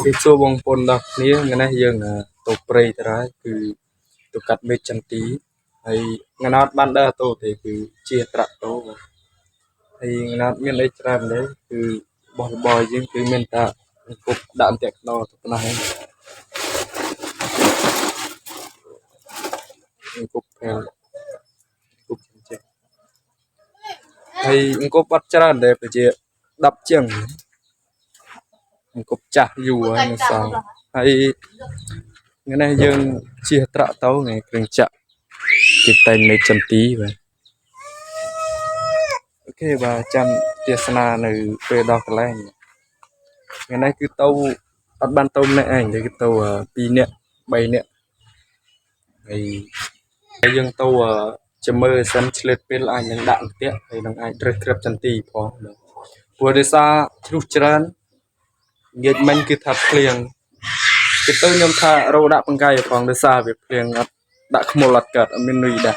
ពីសួរបងប្អូនដល់គ្នាថ្ងៃនេះយើងទៅព្រៃតារាគឺទៅកាត់មេឃចន្ទីហើយថ្ងៃណាត់បានដើរទៅទេគឺជាត្រាក់ទៅហើយថ្ងៃណាត់មានអីច្រើនដែរគឺបោះបយយើងគឺមានតែអង្គប់ដាក់អន្ទាក់ដោទៅប៉ុណ្ណោះហ្នឹងអង្គប់ពេលអង្គប់ចេះហើយអង្គប់បាត់ច្រើនដែរប្រហែល10ជាងអង្គប់ចាស់យូរហើយនៅសល់ហើយថ្ងៃនេះយើងជិះត្រាក់ទៅថ្ងៃគ្រឿងចាក់គេតែងមេឃចន្ទីបាទអូខេបាទចាំទេសនានៅពេលដល់កន្លែងថ្ងៃនេះគឺទៅអត់បានទៅម្នាក់ឯងទេគឺទៅ2នាក់3នាក់ហើយយើងទៅចាំមើលសិនឆ្លៀតពេលអាចនឹងដាក់ផ្ទះហើយនឹងអាចរើសក្របចន្ទីផងព្រោះដោយសារជ្រុះច្រើននិយាយមិញគឺថាភ្លៀងគឺទៅខ្ញុំថារោដាក់បង្កាយផងដោយសារវាភ្លៀងអត់ដាក់ខ្មុលអត់កើតអត់មាននុយដែរ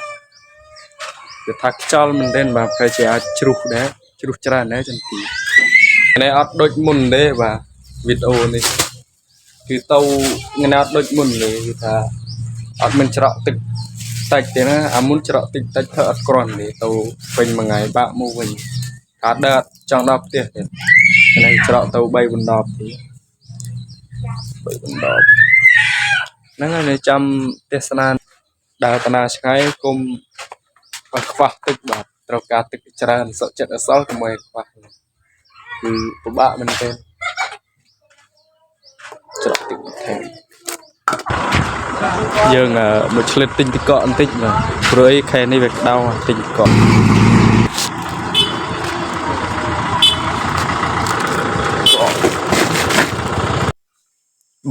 គឺថាខ្យល់មែនទែនបាទប្រហែលជាអាចជ្រុះដែរជ្រុះច្រើនដែរចន្ទីនេះអត់ដូចមុនទេបាទវីដេអូនេះគឺទៅថ្ងៃណាត់ដូចមុនទេគឺថាអត់មានច្រកទឹកតិចទេណាអាមុនច្រកតិចតិចធ្វើអត់គ្រាន់ទេទៅពេញមួយថ្ងៃបាក់មកវិញថាដើរចង់ដល់ផ្ទះទេថ្ងៃច្រកទៅ3 4ដបទេ3 4ដបហ្នឹងហើយចាំទេសនាដើរតាណាឆ្ងាយគុំខ្វះទឹកបាទត្រូវការទឹកច្រើនសុខចិត្តអសល់កុំឲ្យខ្វះគឺពិបាកមែនទេច្រកទឹកថែមយើងមកឆ្លៀតទិញទឹកកកបន្តិចបាទព្រោះអីខែនេះវាក្តៅទិញទឹកកក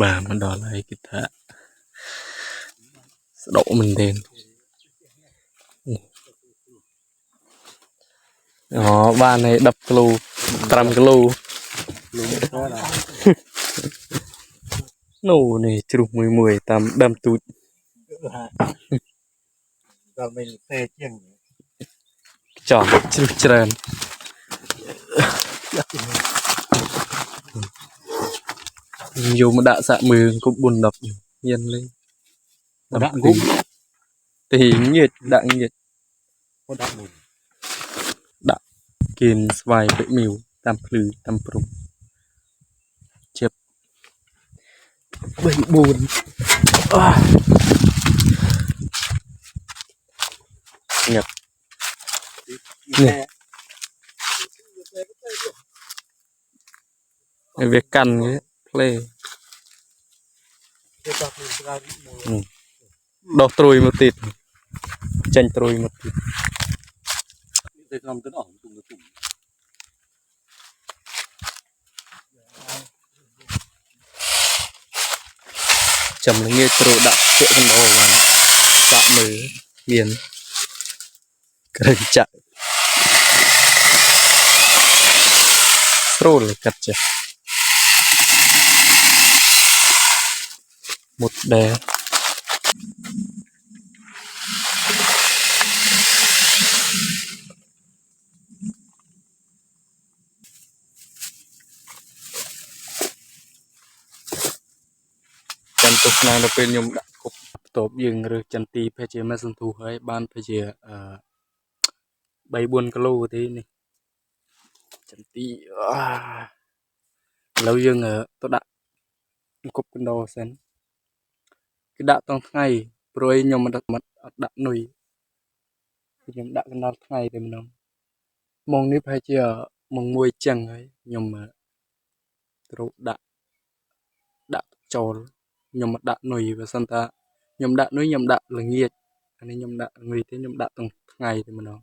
បាទមកដល់ហើយគេថាស្ដុកមែនទេអូបានហើយ10គីឡូ5គីឡូនោះនេះជ្រុះមួយតាមដើមទូចដល់មិនទេជាងចោះជ្រុះច្រើនយកមកដាក់សាក់មើលគប់4 10ញ៉ាំលេងដាក់គប់ទីញៀចដាក់ញៀចដាក់មួយដាក់គៀនស្វាយពេកមីវតាមភ្លឺតាមព្រំជិប3 4ញ៉ាំនេះវាកាន់គេផ្លេដោះត្រួយមកទៀតចាញ់ត្រួយមកទៀតទៅក្នុងទៅអស់ទុំចាំល្ងាចត្រួយដាក់ពាក់កណ្ដោបានសាក់មើលមានគ្រឿងចាក់ស្រួលកាត់ចេះមុតដែរចាំទស្សនាដល់ពេលខ្ញុំដាក់គប់បន្ទាប់យើងរើសចន្ទីភេជាមេសន្ទុះហើយបានភេជា3 4គីឡូទេនេះចន្ទីឥឡូវយើងទៅដាក់គប់កណ្ដោសិនគឺដាក់តង់ថ្ងៃព្រោះខ្ញុំមិនអត់ដាក់នុយខ្ញុំដាក់កណ្ដាលថ្ងៃតែម្ដងម៉ោងនេះប្រហែលជាម៉ោង1ចឹងហើយខ្ញុំត្រូវដាក់ចូលខ្ញុំមិនដាក់នុយបើសិនថាខ្ញុំដាក់នុយខ្ញុំដាក់ល្ងាចអានេះខ្ញុំដាក់នុយទេខ្ញុំដាក់ទាំងថ្ងៃតែម្ដង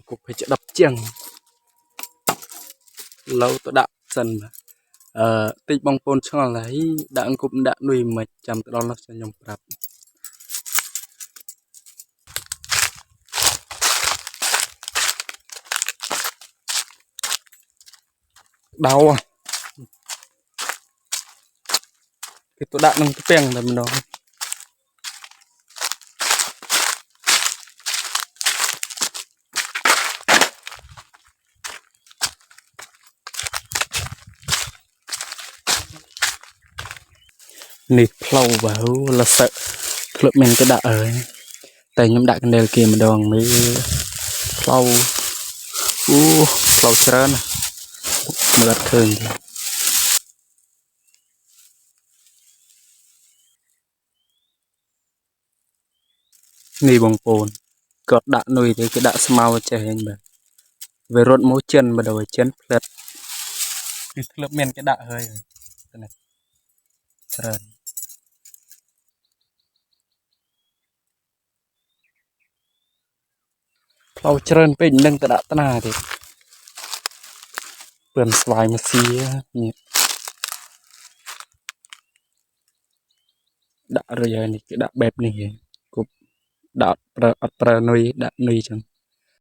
គប់ប្រហែលជា10ចឹងឡូវទៅដាក់សិនតិចបងប្អូនឆ្ងល់ហើយដាក់អង្គប់ដាក់នុយមិនចាំទៅដល់នោះខ្ញុំប្រាប់ដោគេទៅដាក់នឹងពាំងតែម្ដង នេះផ្លូវបើលសឹកធ្លាប់មានគេដាក់ហើយតែខ្ញុំដាក់កណ្ដេលគេម្ដងមើលផ្លូវអូផ្លូវច្រើនណាស់មើលអត់ឃើញទេនេះបងប្អូនគាត់ដាក់នុយទេគេដាក់ស្មៅចេះហ្នឹងបាទវារត់មកចិនមកដល់ចិនផ្លិតគឺធ្លាប់មានគេដាក់ហើយនេះច្រើនផ្លូវច្រើនពេកមិនដឹងទៅដាក់តាណាទេពឿនស្វាយមកស៊ីនេះដាក់រឿយហើយនេះគេដាក់បែបនេះគប់ដាក់អត់ប្រើនុយដាក់នុយចឹង